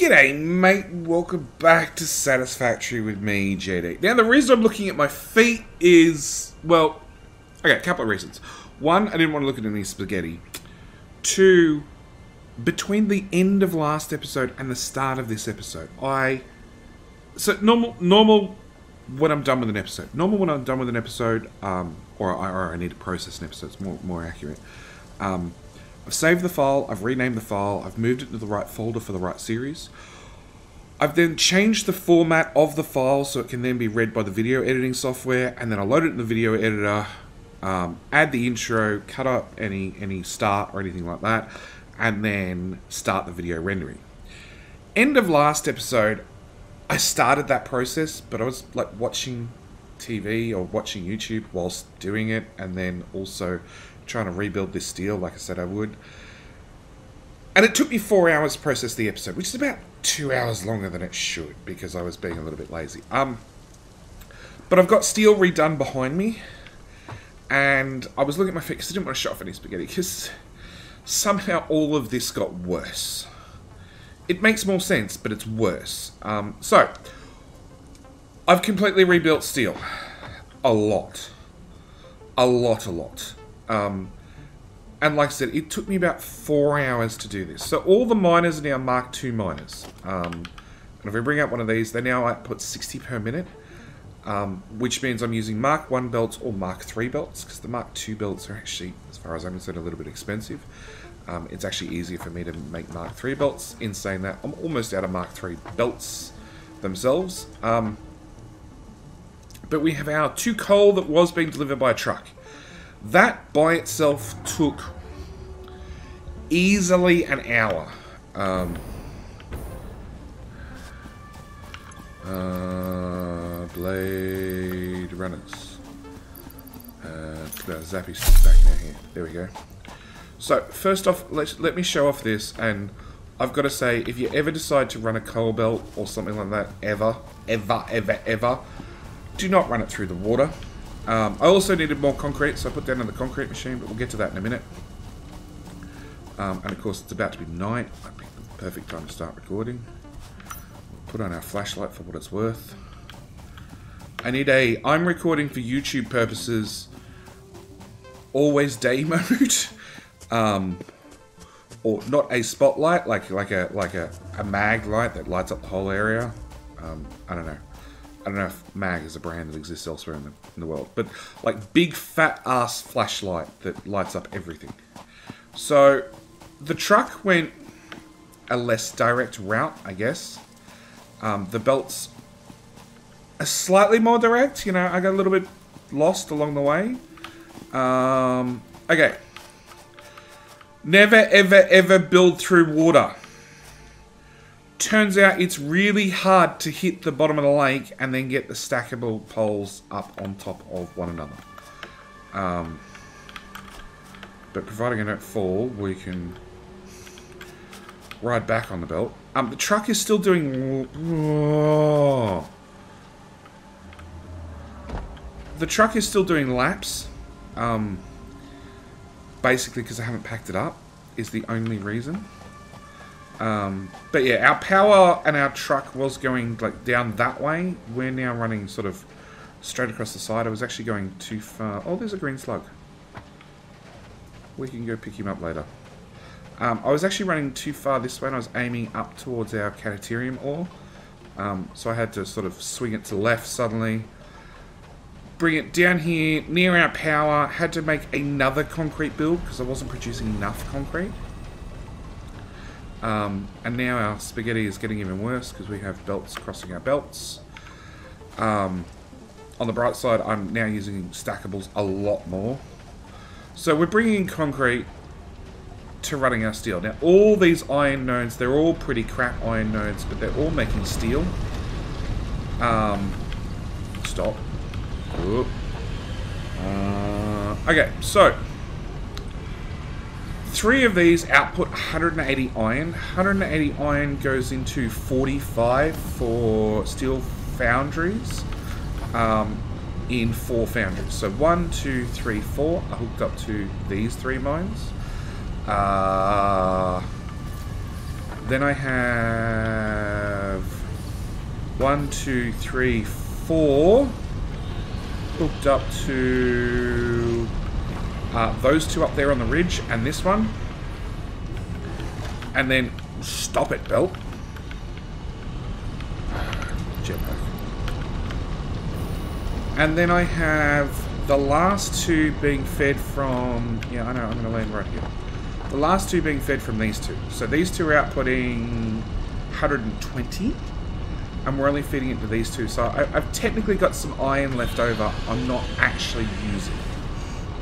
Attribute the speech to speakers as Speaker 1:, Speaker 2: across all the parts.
Speaker 1: G'day mate, welcome back to Satisfactory with me, JD. Now the reason I'm looking at my feet is, well, okay, a couple of reasons. One, I didn't want to look at any spaghetti. Two, between the end of last episode and the start of this episode, normal when I'm done with an episode. Normal when I'm done with an episode, or I need to process an episode, it's more accurate. I've saved the file, I've renamed the file, I've moved it to the right folder for the right series. I've then changed the format of the file so it can then be read by the video editing software, and then I load it in the video editor, add the intro, cut up any start or anything like that, and then start the video rendering. End of last episode, I started that process, but I was like watching TV or watching YouTube whilst doing it, and then also trying to rebuild this steel like I said I would. And it took me 4 hours to process the episode, which is about 2 hours longer than it should because I was being a little bit lazy. But I've got steel redone behind me, and I was looking at my feet because I didn't want to show off any spaghetti because somehow all of this got worse. It makes more sense, but it's worse. So I've completely rebuilt steel. A lot. And like I said, it took me about 4 hours to do this. So all the miners are now Mark II miners. And if we bring out one of these, they now output 60 per minute, which means I'm using Mark I belts or Mark III belts, because the Mark II belts are actually, as far as I'm concerned, a little bit expensive. It's actually easier for me to make Mark III belts. In saying that, I'm almost out of Mark III belts themselves. But we have our 2 coal that was being delivered by a truck. That by itself took easily an hour. Blade runners. Put our zappy sticks back in here. There we go. So first off, let me show off this, and I've got to say, if you ever decide to run a coal belt or something like that, ever, do not run it through the water. I also needed more concrete, so I put down on the concrete machine, but we'll get to that in a minute. And of course, it's about to be night. I picked the perfect time to start recording. Put on our flashlight for what it's worth. I'm recording for YouTube purposes, always day mode. Or not a spotlight, like a mag light that lights up the whole area. I don't know. I don't know if mag is a brand that exists elsewhere in the world, but like big fat ass flashlight that lights up everything. So the truck went a less direct route, I guess. The belts are slightly more direct. You know, I got a little bit lost along the way. Okay. Never ever build through water. Turns out it's really hard to hit the bottom of the lake and then get the stackable poles up on top of one another. But providing I don't fall, we can ride back on the belt. The truck is still doing... The truck is still doing laps. Basically because I haven't packed it up is the only reason. But yeah, our power and our truck was going like down that way. We're now running sort of straight across the side. I was actually going too far. Oh, there's a green slug. We can go pick him up later. I was actually running too far this way, and I was aiming up towards our Catatarium ore. So I had to sort of swing it to the left suddenly. Bring it down here near our power. Had to make another concrete build because I wasn't producing enough concrete. And now our spaghetti is getting even worse because we have belts crossing our belts. On the bright side, I'm now using stackables a lot more. So we're bringing in concrete to running our steel. Now all these iron nodes, they're all pretty crap iron nodes, but they're all making steel. Stop. Okay, so 3 of these output 180 iron. 180 iron goes into 45 for steel foundries in 4 foundries. So 1, 2, 3, 4 are hooked up to these 3 mines. Then I have 1, 2, 3, 4 hooked up to those two up there on the ridge and this one. And then stop it, belt. Jetpack. And then I have the last two being fed from... Yeah, I know, I'm going to land right here. The last two being fed from these two. So these two are outputting 120. And we're only feeding it to these two. So I've technically got some iron left over I'm not actually using.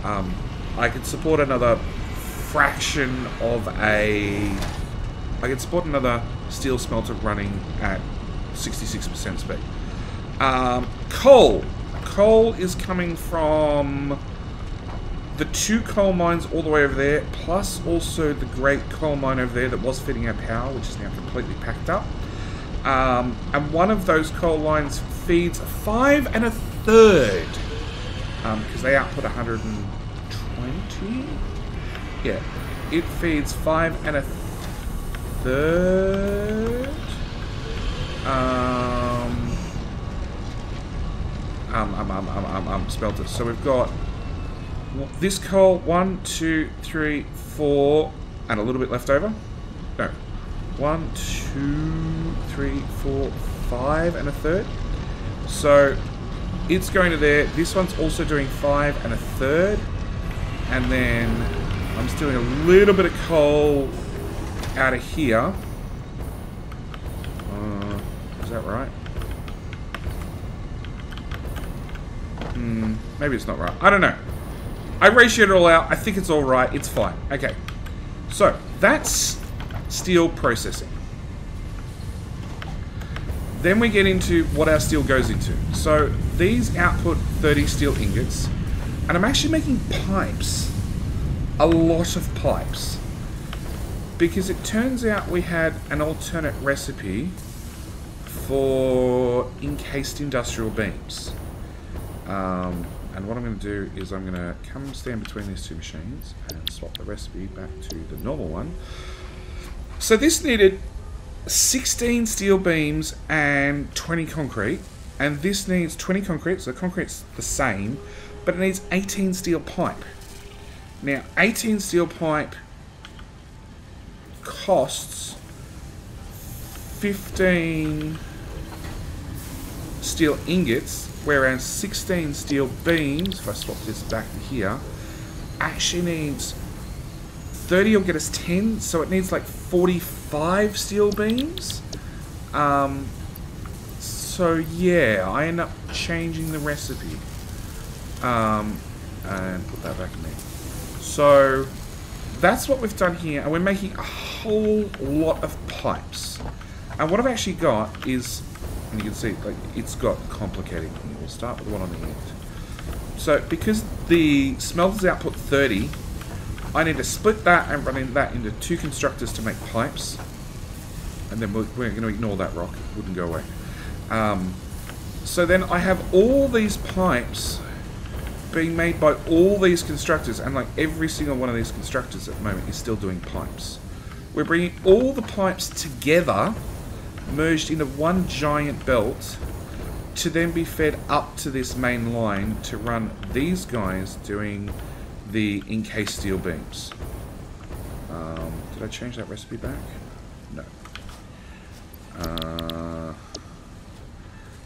Speaker 1: I could support another fraction of a... I could support another steel smelter running at 66% speed. Coal. Coal is coming from the two coal mines all the way over there, plus also the great coal mine over there that was feeding our power, which is now completely packed up. And one of those coal lines feeds 5 1/3, because they output 120. Yeah, it feeds 5 1/3 smelters. So we've got this coal, 1, 2, 3, 4, and a little bit left over. No, 1, 2, 3, 4, 5 1/3. So it's going to there. This one's also doing 5 1/3, and then I'm just doing a little bit of coal out of here. Is that right? Maybe it's not right. I don't know. I ratioed it all out. I think it's all right. It's fine. Okay. So that's steel processing. Then we get into what our steel goes into. So these output 30 steel ingots, and I'm actually making pipes. A lot of pipes. Because it turns out we had an alternate recipe for encased industrial beams. And what I'm going to do is I'm going to come stand between these two machines and swap the recipe back to the normal one. So this needed 16 steel beams and 20 concrete, and this needs 20 concrete, so the concrete's the same, but it needs 18 steel pipe. Now 18 steel pipe costs 15 steel ingots, whereas 16 steel beams, if I swap this back to here, actually needs 30 will get us 10, so it needs like 45 steel beams. So yeah, I end up changing the recipe and put that back in there. So that's what we've done here, and we're making a whole lot of pipes. And what I've actually got is, and you can see, like, it's got complicating. We'll start with the one on the end. So because the smelters output 30, I need to split that and run that into 2 constructors to make pipes. And then we're going to ignore that rock. It wouldn't go away. So then I have all these pipes being made by all these constructors, and like every single one of these constructors at the moment is still doing pipes. We're bringing all the pipes together, merged into one giant belt, to then be fed up to this main line to run these guys doing the encased steel beams. Did I change that recipe back? No.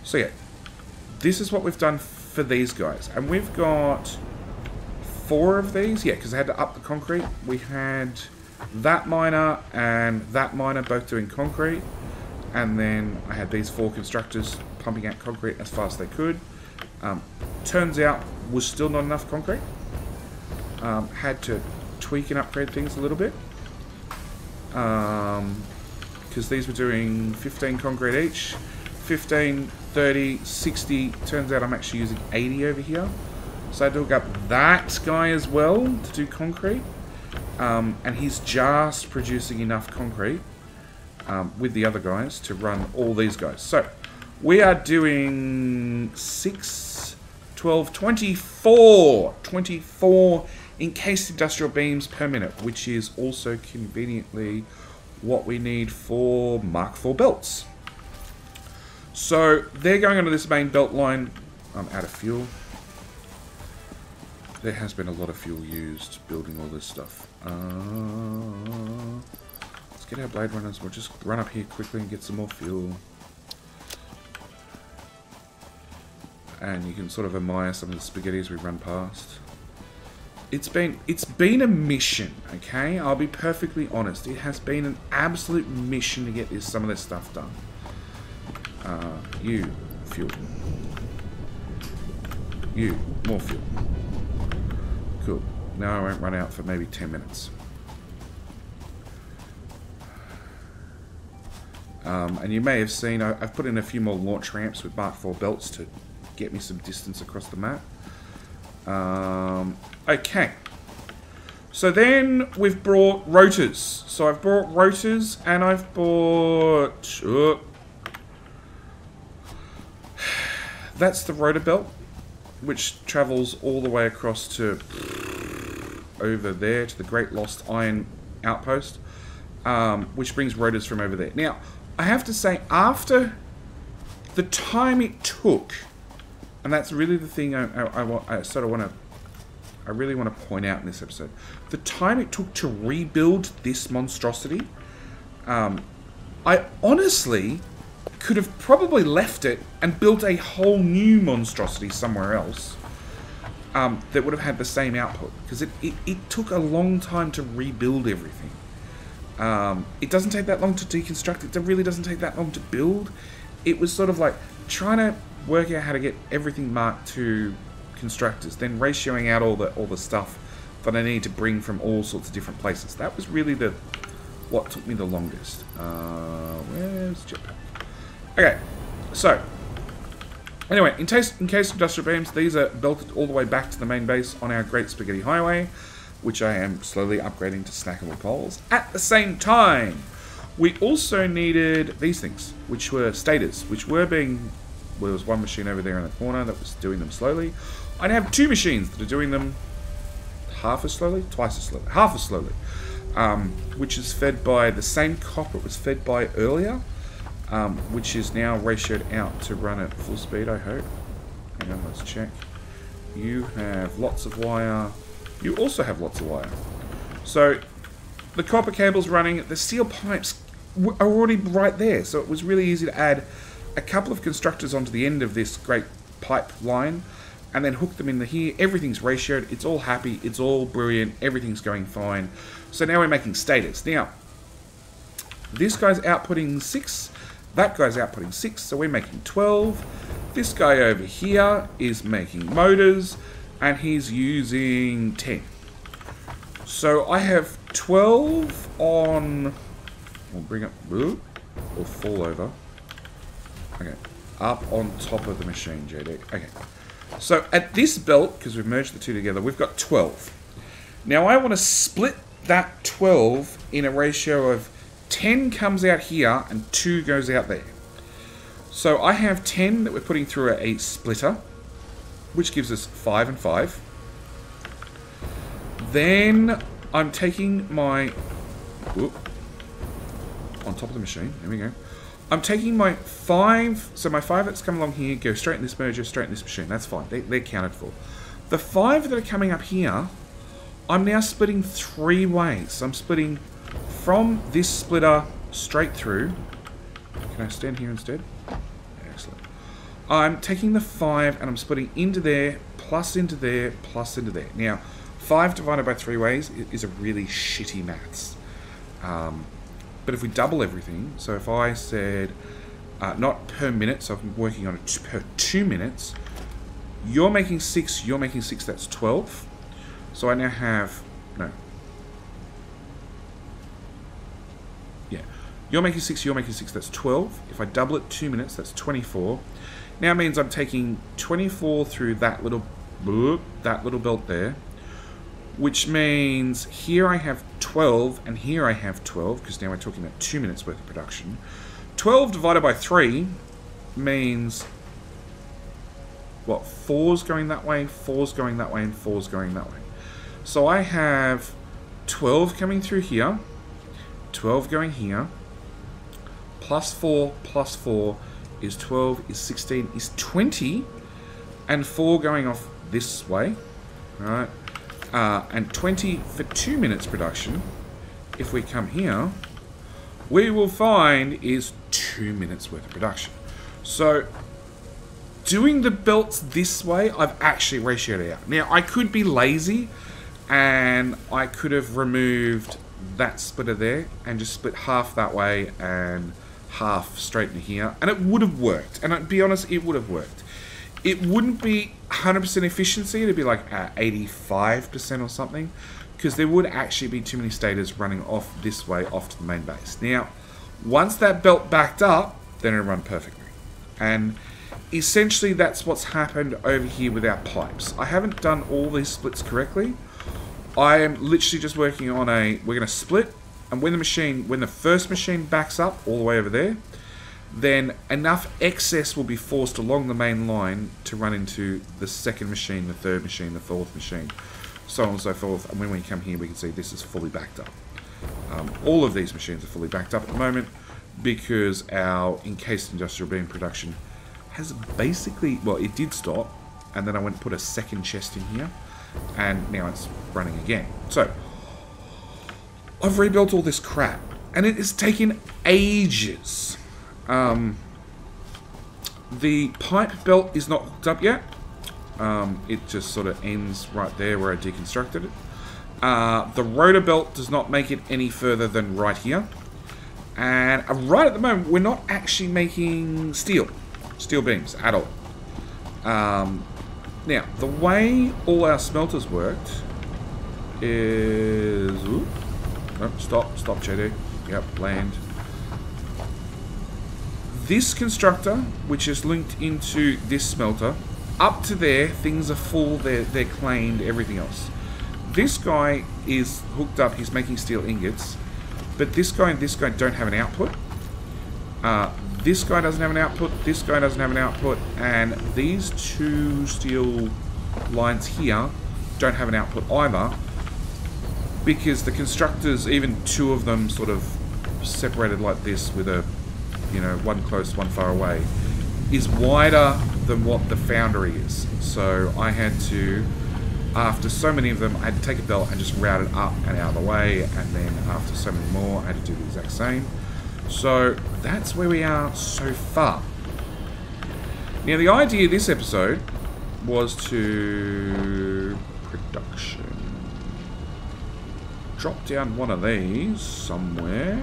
Speaker 1: So yeah, this is what we've done for these guys, and we've got 4 of these. Yeah, because I had to up the concrete. We had that miner and that miner both doing concrete, and then I had these 4 constructors pumping out concrete as fast as they could. Turns out was still not enough concrete. Had to tweak and upgrade things a little bit, because these were doing 15 concrete each. 15, 30, 60. Turns out I'm actually using 80 over here. So I had to hook up that guy as well to do concrete. And he's just producing enough concrete with the other guys to run all these guys. So we are doing 6, 12, 24 encased industrial beams per minute, which is also conveniently what we need for Mark IV belts. So they're going onto this main belt line. I'm out of fuel. There has been a lot of fuel used building all this stuff. Let's get our Blade Runners. We'll just run up here quickly and get some more fuel. And you can sort of admire some of the spaghettis we run past. It's been a mission, okay? I'll be perfectly honest. It has been an absolute mission to get some of this stuff done. You, fuel. You, more fuel. Cool. Now I won't run out for maybe 10 minutes. And you may have seen, I've put in a few more launch ramps with Mark IV belts to get me some distance across the map. Okay. So then we've brought rotors. So I've brought rotors and I've bought... that's the rotor belt, which travels all the way across to over there to the Great Lost Iron Outpost, which brings rotors from over there. Now, I have to say, after the time it took, and that's really the thing I really want to point out in this episode, the time it took to rebuild this monstrosity, I honestly could have probably left it and built a whole new monstrosity somewhere else that would have had the same output, because it took a long time to rebuild everything. It doesn't take that long to deconstruct. It really doesn't take that long to build. It was sort of like trying to work out how to get everything marked to constructors, then ratioing out all the stuff that I need to bring from all sorts of different places. That was really what took me the longest. Where's jetpack? Okay, so anyway, in case of industrial beams, these are belted all the way back to the main base on our Great Spaghetti Highway, which I am slowly upgrading to snackable poles. At the same time, we also needed these things, which were stators, which were being... Well, there was one machine over there in the corner that was doing them slowly. I now have two machines that are doing them half as slowly, twice as slowly, half as slowly, which is fed by the same copper it was fed by earlier, which is now ratioed out to run at full speed, I hope. Hang on, let's check. You have lots of wire. You also have lots of wire. So the copper cable's running. The steel pipes are already right there, so it was really easy to add a couple of constructors onto the end of this great pipe line and then hook them into here. Everything's ratioed. It's all happy. It's all brilliant. Everything's going fine. So now we're making stators. Now, this guy's outputting 6. That guy's outputting 6, so we're making 12. This guy over here is making motors, and he's using 10. So I have 12 on... We'll bring up... Or fall over. Okay. Up on top of the machine, JD. Okay. So at this belt, because we've merged the two together, we've got 12. Now I want to split that 12 in a ratio of 10 comes out here and 2 goes out there. So I have 10 that we're putting through a splitter, which gives us 5 and 5. Then I'm taking my... Whoop, on top of the machine. There we go. I'm taking my 5... So my 5 that's come along here go straight in this merger, straight in this machine. That's fine. They're counted for. The 5 that are coming up here, I'm now splitting 3 ways. So I'm splitting from this splitter straight through. Can I stand here instead? Excellent. I'm taking the 5 and I'm splitting into there, plus into there, plus into there. Now, 5 divided by 3 ways is a really shitty maths. But if we double everything, so if I said, not per minute, so I'm working on it per 2 minutes, you're making 6, that's 12. So I now have, no. Yeah. You're making 6, that's 12. If I double it 2 minutes, that's 24. Now means I'm taking 24 through that little belt there, which means here I have 12 and here I have 12, because now we're talking about 2 minutes worth of production. 12 divided by 3 means, what, 4's going that way, 4's going that way, and 4's going that way. So I have 12 coming through here, 12 going here. Plus 4 is 12, is 16, is 20. And 4 going off this way. Right? And 20 for 2 minutes production. If we come here, we will find is 2 minutes worth of production. So, doing the belts this way, I've actually ratioed it out. Now, I could be lazy, and I could have removed that splitter there, and just split half that way, and half straight into here, and it would have worked. And to be honest, it would have worked. It wouldn't be 100% efficiency, it'd be like 85% or something, because there would actually be too many stators running off this way, off to the main base. Now, once that belt backed up, then it'll run perfectly. And essentially that's what's happened over here with our pipes. I haven't done all these splits correctly. I am literally just working on we're going to split, and when the first machine backs up all the way over there, then enough excess will be forced along the main line to run into the second machine, the third machine, the fourth machine, so on and so forth. And when we come here, we can see this is fully backed up. All of these machines are fully backed up at the moment because our encased industrial beam production has basically, well, it did stop, and then I went and put a second chest in here, and now it's running again. So, I've rebuilt all this crap, and it has taken ages. The pipe belt is not hooked up yet. It just sort of ends right there where I deconstructed it. The rotor belt does not make it any further than right here. And right at the moment, we're not actually making steel beams at all. Now, the way all our smelters worked is... Ooh, no, stop, JD. Yep, land. This constructor, which is linked into this smelter, up to there, things are full, they're cleaned, everything else. This guy is hooked up, he's making steel ingots, but this guy and this guy don't have an output. This guy doesn't have an output, this guy doesn't have an output, and these two steel lines here don't have an output either, because the constructors, even two of them sort of separated like this with a, you know, one close, one far away, is wider than what the foundry is. So I had to, after so many of them, I had to take a belt and just route it up and out of the way, and then after so many more, I had to do the exact same. So that's where we are so far. Now the idea of this episode was to production. Drop down one of these somewhere.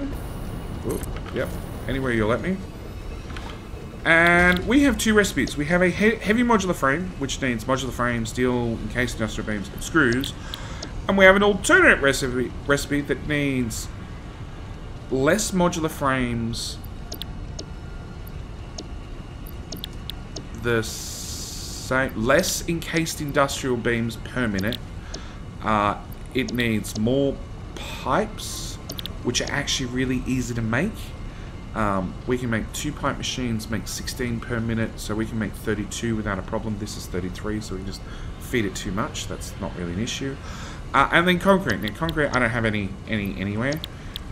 Speaker 1: Oop, yep, anywhere you'll let me. And we have two recipes. We have a heavy modular frame, which needs modular frame, steel, encased industrial beams, and screws. And we have an alternate recipe that needs less modular frames, the same, less encased industrial beams per minute. It needs more pipes, which are actually really easy to make. We can make 2 pipe machines, make 16 per minute, so we can make 32 without a problem. This is 33, so we can just feed it too much. That's not really an issue. And then concrete. Now, concrete, I don't have any anywhere.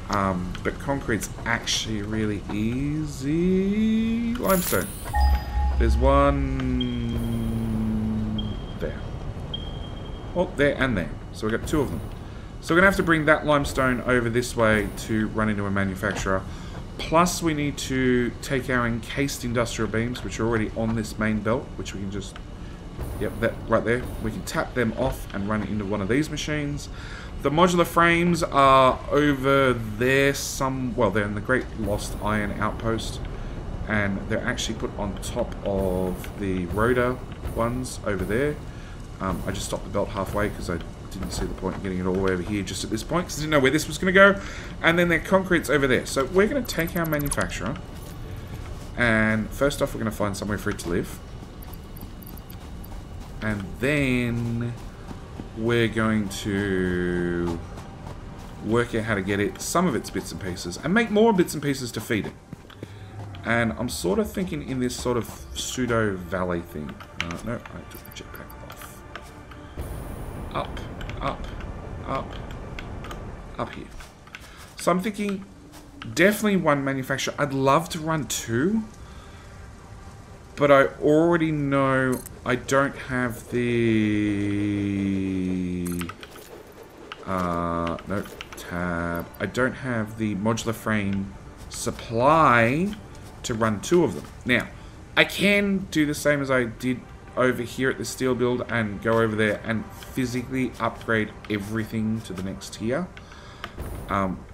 Speaker 1: But concrete's actually really easy. Limestone. There's one there. Oh, there and there. So we've got 2 of them. So we're going to have to bring that limestone over this way to run into a manufacturer. Plus we need to take our encased industrial beams, which are already on this main belt, which we can just... Yep, that right there. We can tap them off and run it into one of these machines. The modular frames are over there well, they're in the Great Lost Iron Outpost, and they're actually put on top of the rotor ones over there. I just stopped the belt halfway because I didn't see the point in getting it all the way over here just at this point, because I didn't know where this was going to go. And then their concrete's over there. So we're going to take our manufacturer, and first off we're going to find somewhere for it to live. And then we're going to work out how to get it, some of its bits and pieces, and make more bits and pieces to feed it. And I'm sort of thinking in this sort of pseudo valley thing. No, I took the jetpack off. Up here. So I'm thinking definitely one manufacturer. I'd love to run two, but I already know I don't have the no, tab. I don't have the modular frame supply to run two of them. Now, I can do the same as I did over here at the steel build and go over there and physically upgrade everything to the next tier,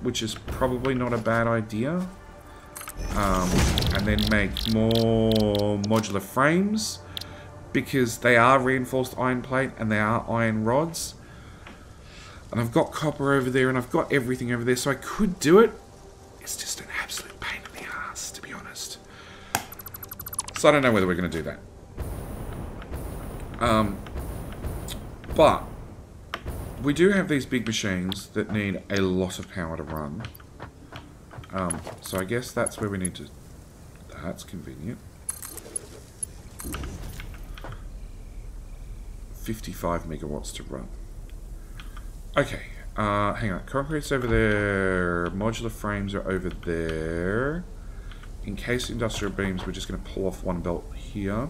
Speaker 1: which is probably not a bad idea. And then make more modular frames, because they are reinforced iron plate and they are iron rods. And I've got copper over there and I've got everything over there, so I could do it. It's just an absolute pain in the ass, to be honest. So I don't know whether we're going to do that. But we do have these big machines that need a lot of power to run. So I guess that's where we need to... That's convenient. 55 megawatts to run. Okay, hang on. Concrete's over there. Modular frames are over there. Encased industrial beams, we're just going to pull off one belt here.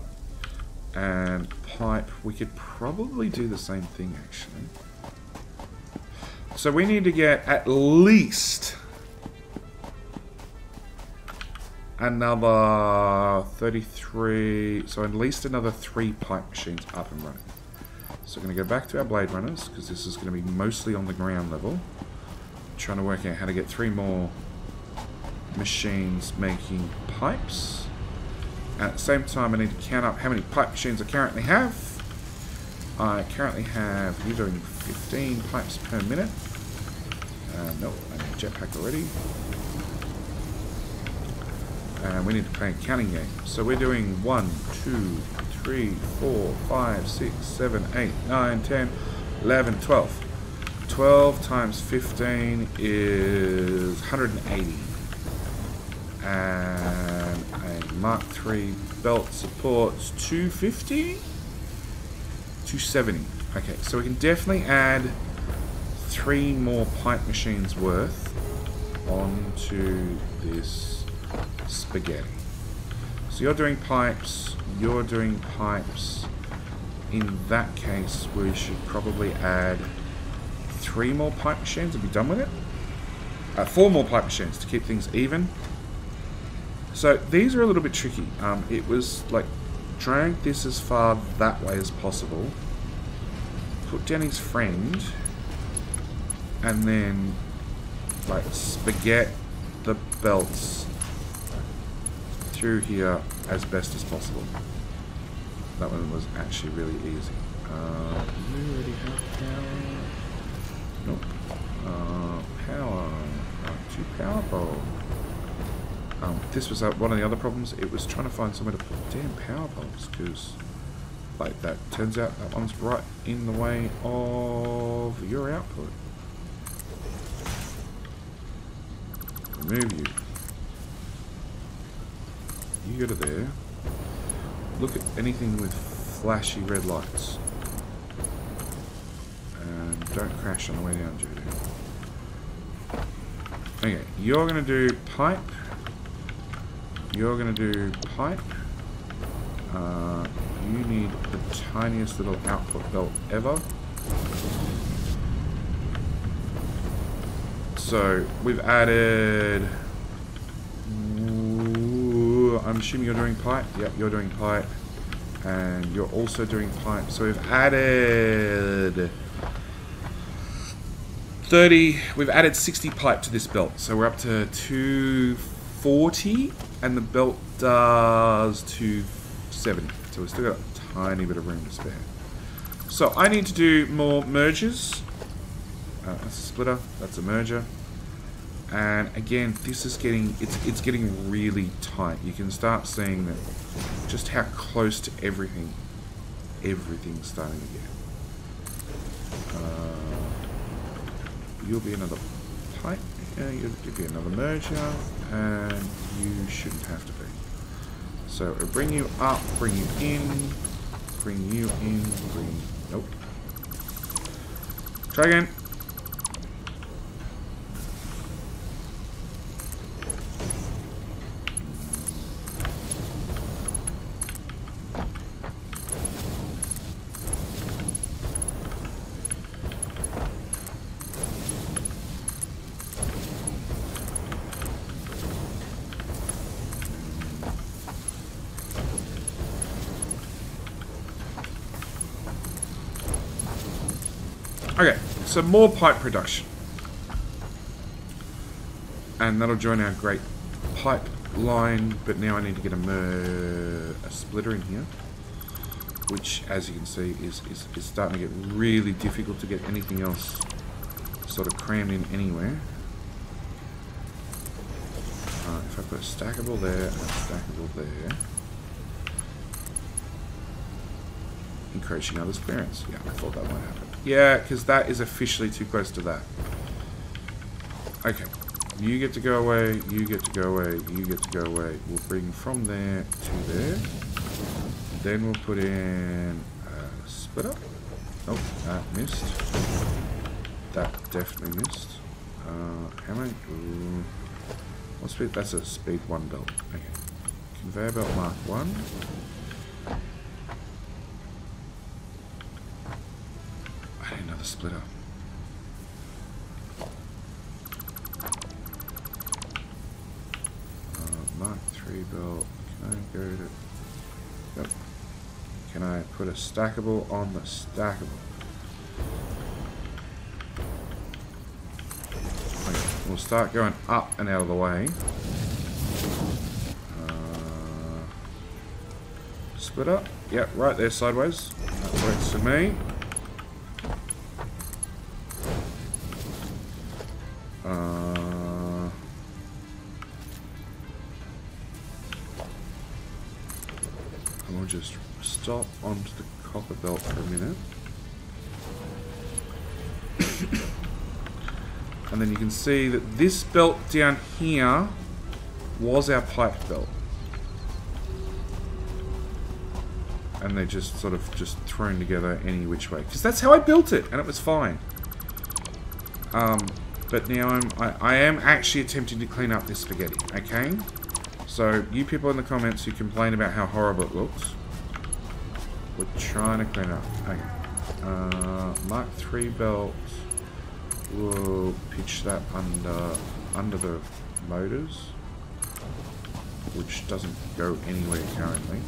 Speaker 1: And pipe, we could probably do the same thing, actually. So we need to get at least another 33, so at least another 3 pipe machines up and running. So we're going to go back to our blade runners, because this is going to be mostly on the ground level. Trying to work out how to get 3 more machines making pipes. At the same time, I need to count up how many pipe machines I currently have. I currently have, you're doing 15 pipes per minute. Nope, I need a jetpack already. And we need to play a counting game. So we're doing 1, 2, 3, 4, 5, 6, 7, 8, 9, 10, 11, 12. 12 times 15 is 180. And a Mark III belt supports 250? 270. Okay, so we can definitely add 3 more pipe machines worth onto this spaghetti. So you're doing pipes, you're doing pipes. In that case, we should probably add 3 more pipe machines and be done with it. 4 more pipe machines to keep things even. So these are a little bit tricky. It was like drag this as far that way as possible, put down his friend, and then like spaghetti the belts through here as best as possible. That one was actually really easy. You already have power? Nope. Power. 2 power poles. This was one of the other problems. It was trying to find somewhere to put damn power poles, because like that turns out that one's right in the way of your output. Remove you. You go to there. Look at anything with flashy red lights. And don't crash on the way down, Judy. Okay, you're going to do pipe. You're going to do pipe. You need the tiniest little output belt ever. So, we've added... I'm assuming you're doing pipe. Yep, you're doing pipe. And you're also doing pipe. So we've added 30. We've added 60 pipe to this belt. So we're up to 240. And the belt does 270. So we've still got a tiny bit of room to spare. So I need to do more mergers. That's a splitter. That's a merger. And again, this is getting, it's getting really tight. You can start seeing that just how close to everything's starting to get. You'll be another pipe, you'll be another merger, and you shouldn't have to be. So it'll bring you up, bring you in, bring you in, nope. Try again. Okay, so more pipe production. And that'll join our great pipe line, but now I need to get a splitter in here. Which, as you can see, is starting to get really difficult to get anything else sort of crammed in anywhere. If I put a stackable there and a stackable there, encroaching others' clearance. Yeah, I thought that might happen. Yeah, because that is officially too close to that. Okay, you get to go away, you get to go away, you get to go away. We'll bring from there to there. Then we'll put in a splitter. Oh, that missed. That definitely missed. How many? What speed? That's a speed 1 belt. Okay. Conveyor belt mark 1. I need another splitter. Mark 3 belt. Can I go to... Yep. Can I put a stackable on the stackable? Okay, we'll start going up and out of the way. Split up. Yep, right there sideways. That works for me. And we'll just stop onto the copper belt for a minute. And then you can see that this belt down here was our pipe belt. And they're just sort of just thrown together any which way. Because that's how I built it, and it was fine. But now I am actually attempting to clean up this spaghetti, okay? So, you people in the comments who complain about how horrible it looks, we're trying to clean up. Okay. Mark 3 belt. We'll pitch that under the motors, which doesn't go anywhere currently.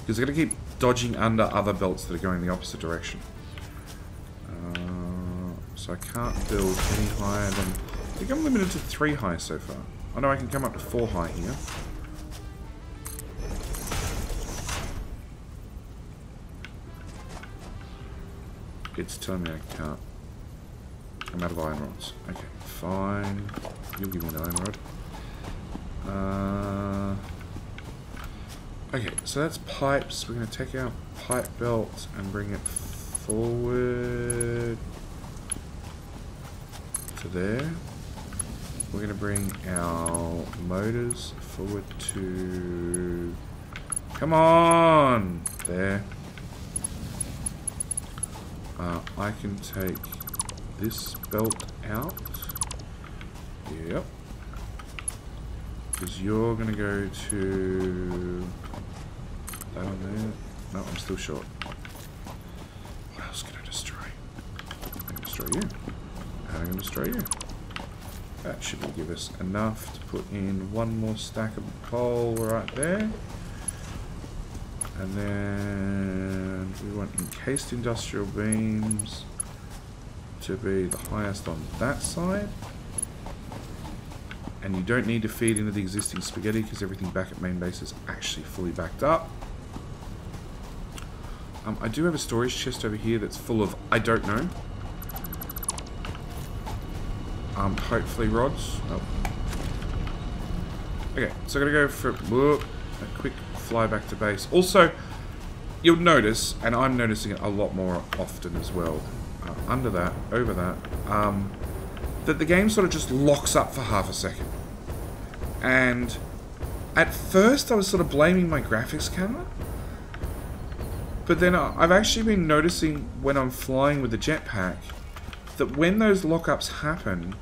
Speaker 1: Because I'm going to keep dodging under other belts that are going the opposite direction. So I can't build any higher than... I think I'm limited to 3 high so far. I know I can come up to 4 high here. It's telling me I can't. I'm out of iron rods. Okay, fine. You'll give me an iron rod. Okay, so that's pipes. We're going to take our pipe belt and bring it forward to there. We're going to bring our motors forward to... Come on! There. I can take this belt out. Yep. Because you're going to go to... That on there. No, I'm still short. What else can I destroy? I can destroy you. And I can destroy you. That should give us enough to put in one more stack of coal right there. And then we want encased industrial beams to be the highest on that side. And you don't need to feed into the existing spaghetti because everything back at main base is actually fully backed up. I do have a storage chest over here that's full of, I don't know. Hopefully rods. Oh. Okay, so I'm going to go for a quick fly back to base. Also, you'll notice, and I'm noticing it a lot more often as well, under that, over that, that the game sort of just locks up for half a second. And at first I was sort of blaming my graphics camera, but then I've actually been noticing when I'm flying with the jetpack that when those lockups happen,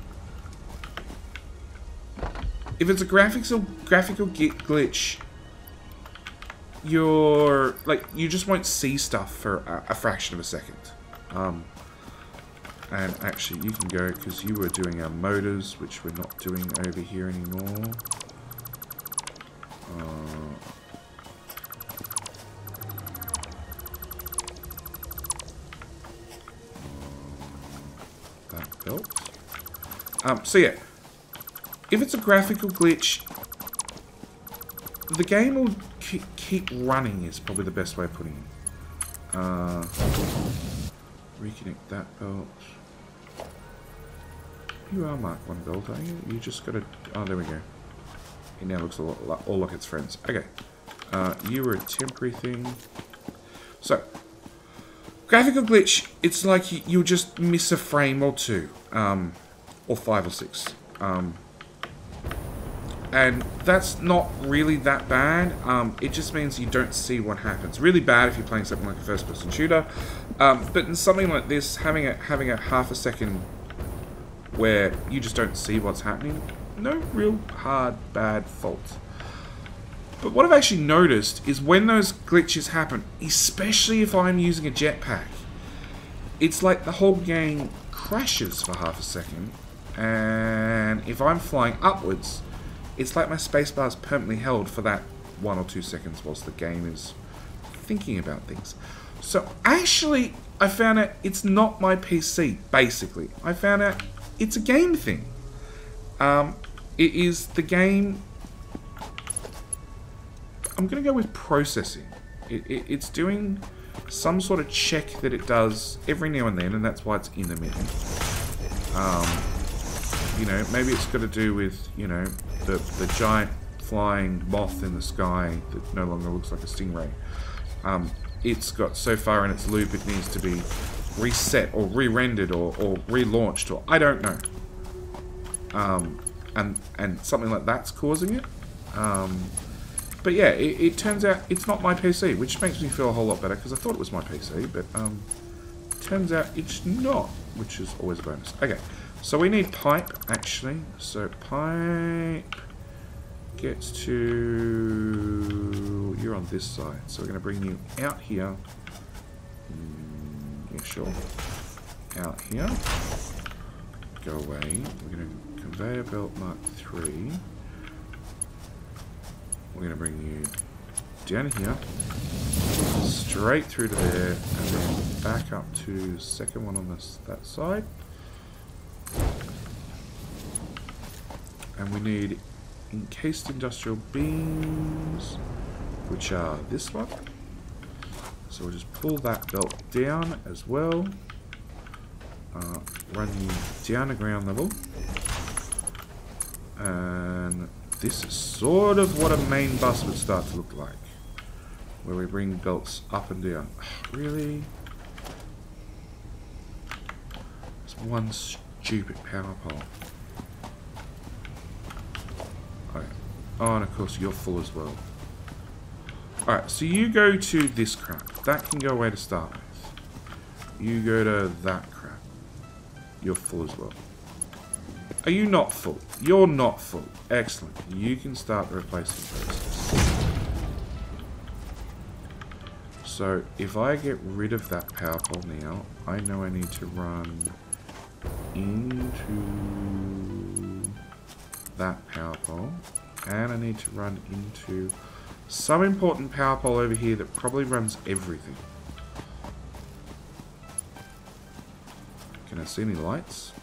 Speaker 1: if it's a graphical glitch, you just won't see stuff for a fraction of a second. And actually, you can go because you were doing our motors, which we're not doing over here anymore. That belt. So yeah, if it's a graphical glitch, the game will keep running is probably the best way of putting it. Reconnect that belt. You are Mark 1 belt, are you? You just gotta... Oh, there we go. It now looks all like its friends. Okay. You were a temporary thing. So, graphical glitch, it's like you'll just miss a frame or two. Or 5 or 6. And that's not really that bad. It just means you don't see what happens. Really bad if you're playing something like a first-person shooter. But in something like this, having a half a second where you just don't see what's happening, no real hard, bad fault. But what I've actually noticed is when those glitches happen, especially if I'm using a jetpack, it's like the whole game crashes for half a second. And if I'm flying upwards, it's like my spacebar is permanently held for that 1 or 2 seconds whilst the game is thinking about things. So actually, I found out it's not my PC, basically. I found out it's a game thing. It is the game... I'm going to go with processing. It's doing some sort of check that it does every now and then, and that's why it's intermittent. You know, maybe it's got to do with, you know, the giant flying moth in the sky that no longer looks like a stingray. It's got so far in its loop it needs to be reset or re-rendered or relaunched, or I don't know. And something like that's causing it. But yeah, it turns out it's not my PC, which makes me feel a whole lot better because I thought it was my PC, but turns out it's not, which is always a bonus. Okay, so we need pipe actually. So pipe gets to... You're on this side, so we're going to bring you out here. Yeah, sure. Out here. Go away. We're going to conveyor belt Mark 3. We're going to bring you down here, straight through to there, and then back up to the second one on that side. And we need encased industrial beams, which are this one. So we'll just pull that belt down as well. Run you down to ground level. And this is sort of what a main bus would start to look like. Where we bring belts up and down. Really? It's one stupid power pole. Okay. Oh, and of course you're full as well. Alright, so you go to this crap. That can go away to start with. You go to that crap. You're full as well. Are you not full? You're not full. Excellent. You can start the replacing process. So, if I get rid of that power pole now, I know I need to run into that power pole. And I need to run into some important power pole over here that probably runs everything. Can I see any lights?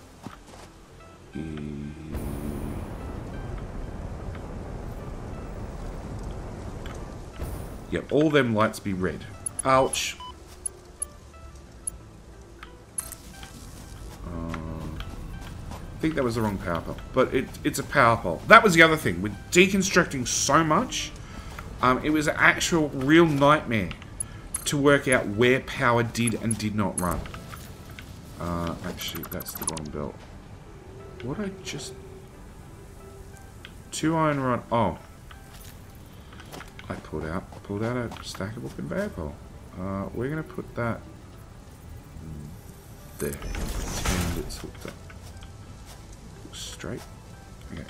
Speaker 1: Yep, all them lights be red. Ouch. I think that was the wrong power pole, but it's a power pole. That was the other thing. With deconstructing so much, it was an actual real nightmare to work out where power did and did not run. Actually, that's the wrong belt. What I just... 2 iron rod... Oh. I pulled out a stackable conveyor pole. We're going to put that there and pretend it's hooked up. Straight. Okay.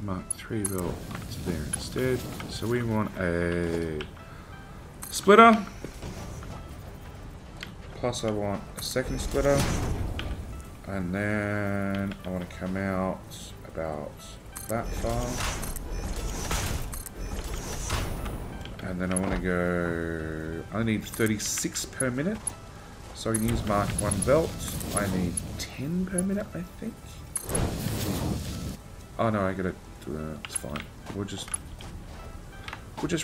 Speaker 1: Mark 3. tree belt to there instead. So we want a splitter. Plus I want a second splitter. And then I want to come out about that far. And then I want to go... I need 36 per minute. So I can use Mark 1 belt. I need 10 per minute, I think. Oh no, I gotta do that. It's fine. We'll just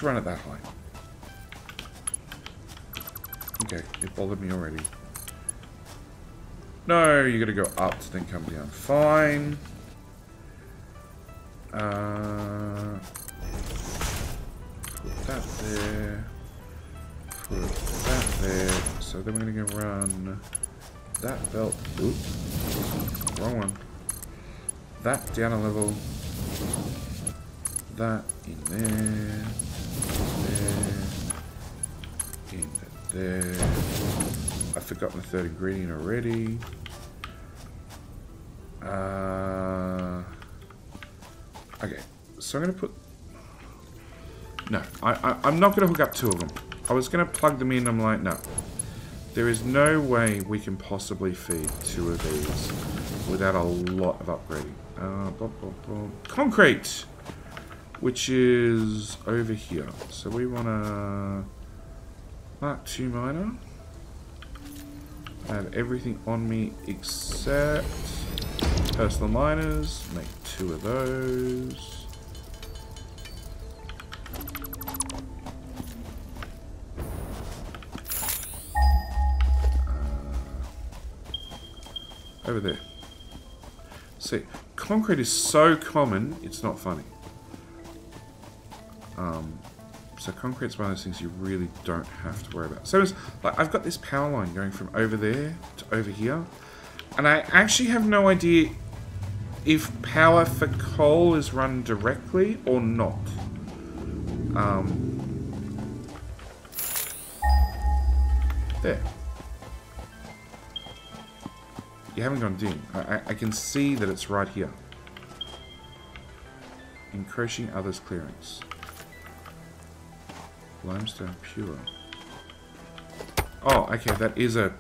Speaker 1: run it that high. Okay, it bothered me already. No, you gotta go up to then come down. Fine. Put that there. Put that there. So then we're gonna go run that belt. Oops. Wrong one. That down a level. That in there. In there. I've forgotten the third ingredient already. Okay, so I'm gonna put... No, I'm not gonna hook up two of them. I was gonna plug them in, I'm like, no. There is no way we can possibly feed two of these without a lot of upgrading. Concrete! Which is over here. So we want a Mark II miner. I have everything on me except personal miners. Make 2 of those. Over there. See, concrete is so common, it's not funny. So concrete's one of those things you really don't have to worry about. So it's like I've got this power line going from over there to over here, and I actually have no idea if power for coal is run directly or not. There. You haven't gone dim. I can see that it's right here. Encroaching others' clearance. Limestone pure. Oh, okay, that is a...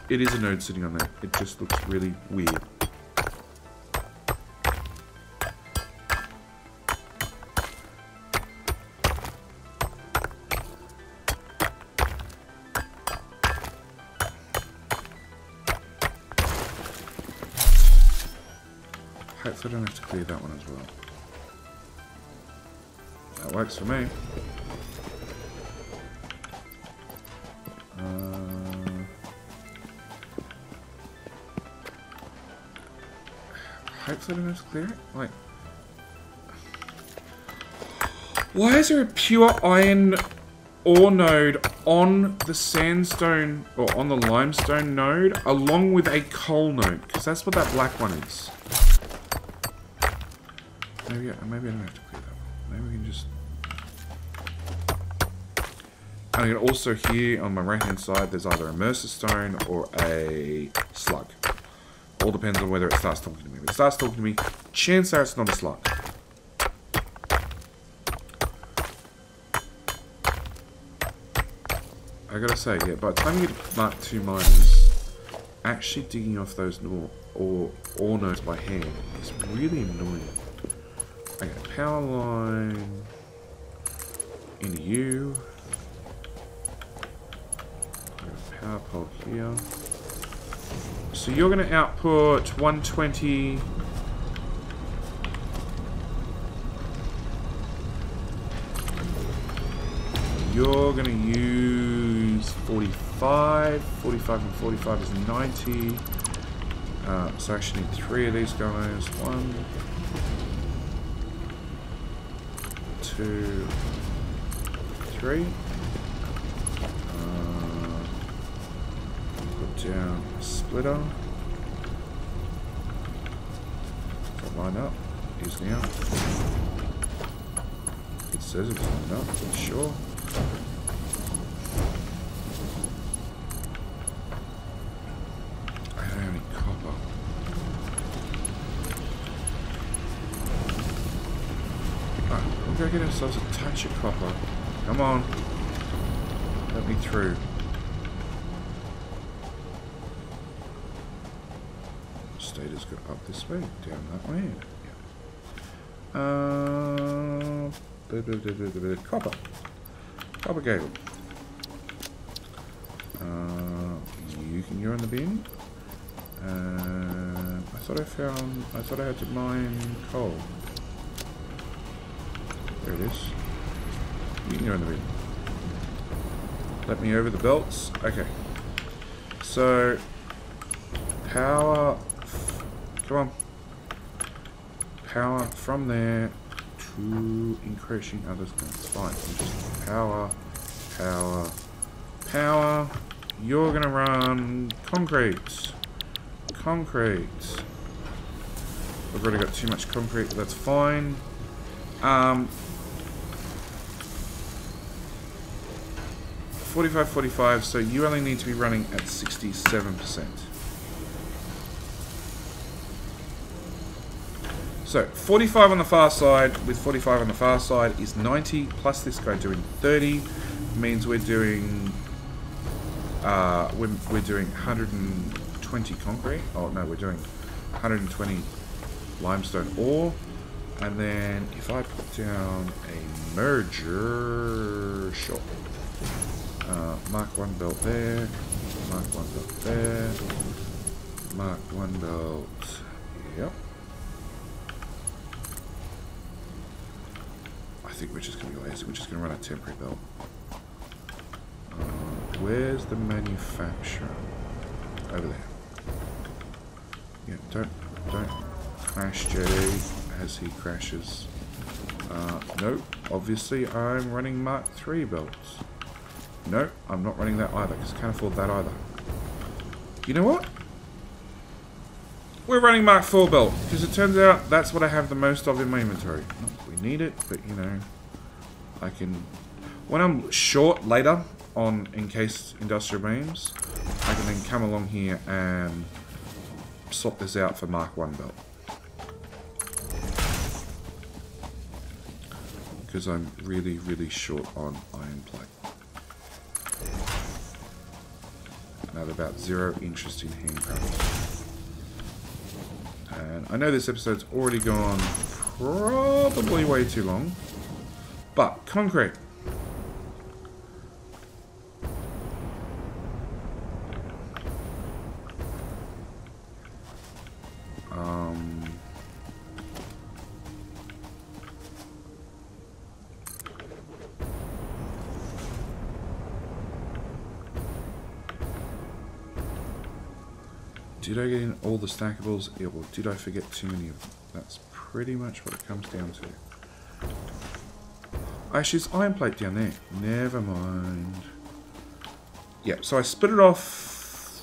Speaker 1: It is a node sitting on there. It just looks really weird. Hopefully I don't have to clear that one as well. That works for me. Hopefully I don't have to clear it. Like, why is there a pure iron ore node on the sandstone or on the limestone node along with a coal node? Because that's what that black one is. Maybe I don't have to clear that one. Maybe we can just... And I can also here on my right hand side there's either a mercer stone or a slug. All depends on whether it starts talking to me. If it starts talking to me, chances are it's not a slug. I gotta say, yeah, by the time you get Mark II miners, actually digging off those ore nodes by hand is really annoying. Okay, power line into you. Power pole here. So you're going to output 120. You're going to use 45. 45 and 45 is 90. So I actually need 3 of these guys. 1, 2, 3. Put down a splitter. Line up. Is now. It says it's lined up, but sure. I don't have any copper. We'll go get ourselves a touch of copper. Come on. Let me through. Stator's got up this way, down that way. Yeah. Copper. Copper cable. You can go in the bin. I thought I had to mine coal. There it is. You can go in the bin. Let me over the belts. Okay. So, power. Come on. Power from there to encroaching others. That's fine. Just power, power, power. You're gonna run concrete. Concrete. I've already got too much concrete, but that's fine. 45, 45, so you only need to be running at 67%. So, 45 on the far side with 45 on the far side is 90, plus this guy doing 30, means we're doing, we're doing 120 concrete. Oh no, we're doing 120 limestone ore. And then if I put down a merger shop, mark 1 belt there, mark 1 belt there, mark 1 belt, yep. I think we're just going to be lazy, we're just going to run a temporary belt. Where's the manufacturer? Over there. Yeah, don't crash Jay as he crashes. No, obviously I'm running Mark 3 belts. No, I'm not running that either, because I can't afford that either. You know what? We're running Mark 4 belt, because it turns out that's what I have the most of in my inventory. Not that we need it, but you know, I can... When I'm short later on encased industrial beams, I can then come along here and swap this out for Mark 1 belt. Because I'm really, really short on iron plate. And I have about 0 interest in handcrafting. And I know this episode's already gone probably way too long. But, concrete. Did I get in all the stackables? Yeah, well, did I forget too many of them? That's pretty much what it comes down to. Actually, it's iron plate down there. Never mind. Yeah, so I split it off.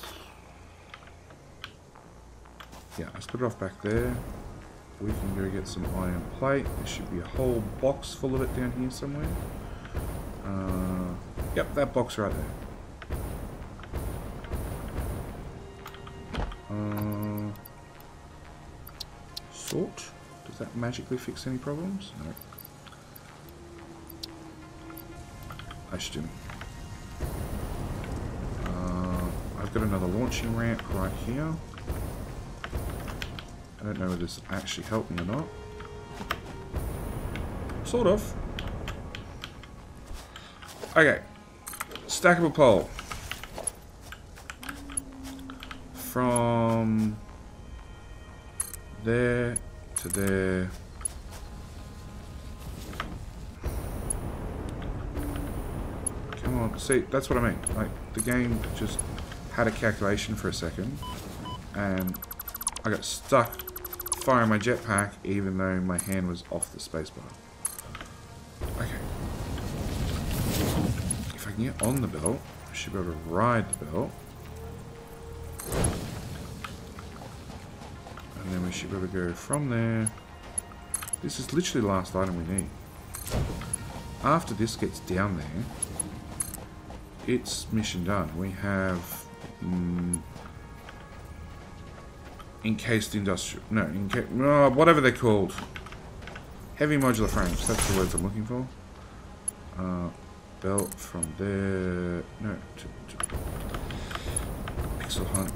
Speaker 1: Yeah, I split it off back there. We can go get some iron plate. There should be a whole box full of it down here somewhere. Yep, that box right there. Sort? Does that magically fix any problems? No. I should do. I've got another launching ramp right here. I don't know whether this will actually help me or not. Sort of. Okay. Stackable pole. From there to there. Come on, see, that's what I mean. Like, the game just had a calculation for a second, and I got stuck firing my jetpack even though my hand was off the spacebar. Okay. If I can get on the belt, I should be able to ride the belt. And then we should be able to go from there. This is literally the last item we need. After this gets down there, it's mission done. We have encased industrial... No, whatever they're called. Heavy modular frames. That's the words I'm looking for. Belt from there. No. Pixel hunt.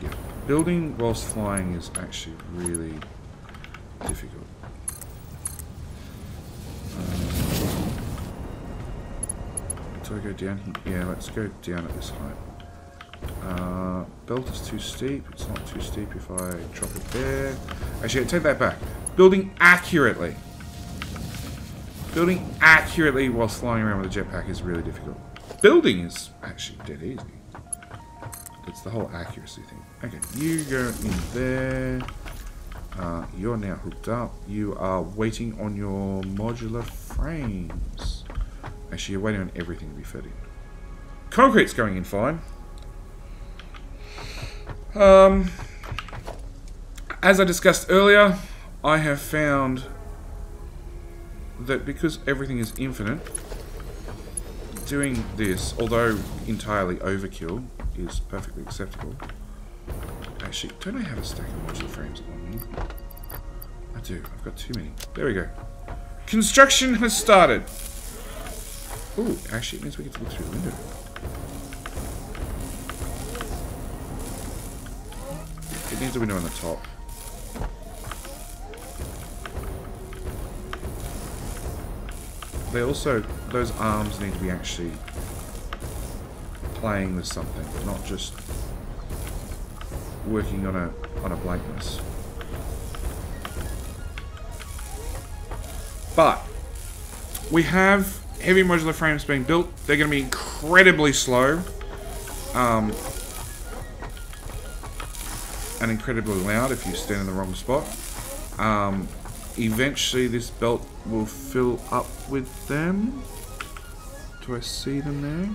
Speaker 1: Yeah. Building whilst flying is actually really difficult. Do I go down here? Yeah, let's go down at this height. Belt is too steep. It's not too steep if I drop it there. Actually, I take that back. Building accurately. Building accurately whilst flying around with a jetpack is really difficult. Building is actually dead easy. It's the whole accuracy thing. Okay, you go in there. You're now hooked up. You are waiting on your modular frames. Actually, you're waiting on everything to be fed in. Concrete's going in fine. As I discussed earlier, I have found that because everything is infinite, doing this, although entirely overkill, is perfectly acceptable. Actually, don't I have a stack of modular frames on me? I do. I've got too many. There we go. Construction has started. Ooh, actually, it means we get to look through the window. It needs a window on the top. They also, those arms need to be actually playing with something, not just working on a blankness. But we have heavy modular frames being built. They're going to be incredibly slow. And incredibly loud if you stand in the wrong spot. Eventually this belt will fill up with them. Do I see them there?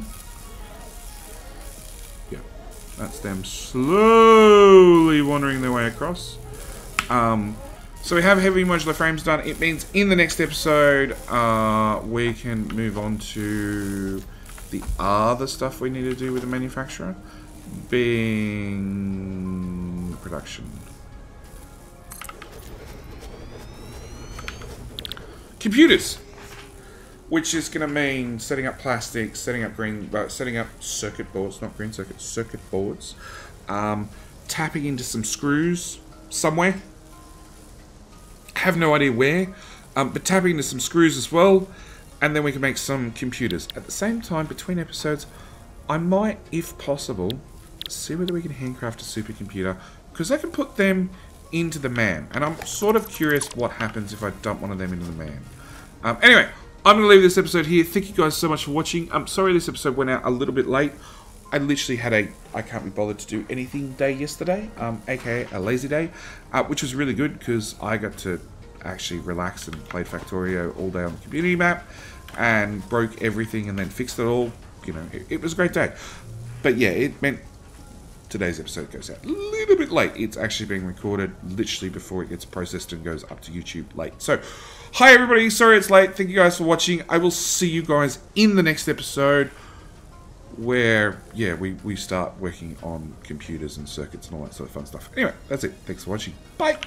Speaker 1: Yeah. That's them slowly wandering their way across. So we have heavy modular frames done. It means in the next episode we can move on to the other stuff we need to do with the manufacturer, being production. Computers, which is going to mean setting up plastics, setting up circuit boards, not green circuit, circuit boards, tapping into some screws somewhere. Have no idea where, but tapping into some screws as well, and then we can make some computers. At the same time, between episodes, I might, if possible, see whether we can handcraft a supercomputer, because I can put them into the man, and I'm sort of curious what happens if I dump one of them into the man. Anyway, I'm going to leave this episode here. Thank you guys so much for watching. I'm sorry this episode went out a little bit late. I literally had a I can't be bothered to do anything day yesterday, aka a lazy day, which was really good because I got to actually relax and played Factorio all day on the community map and broke everything and then fixed it all. You know, it was a great day. But yeah, it meant today's episode goes out a little bit late. It's actually being recorded literally before it gets processed and goes up to YouTube late. So, hi everybody, sorry it's late. Thank you guys for watching. I will see you guys in the next episode where, yeah, we start working on computers and circuits and all that sort of fun stuff. Anyway, that's it. Thanks for watching. Bye!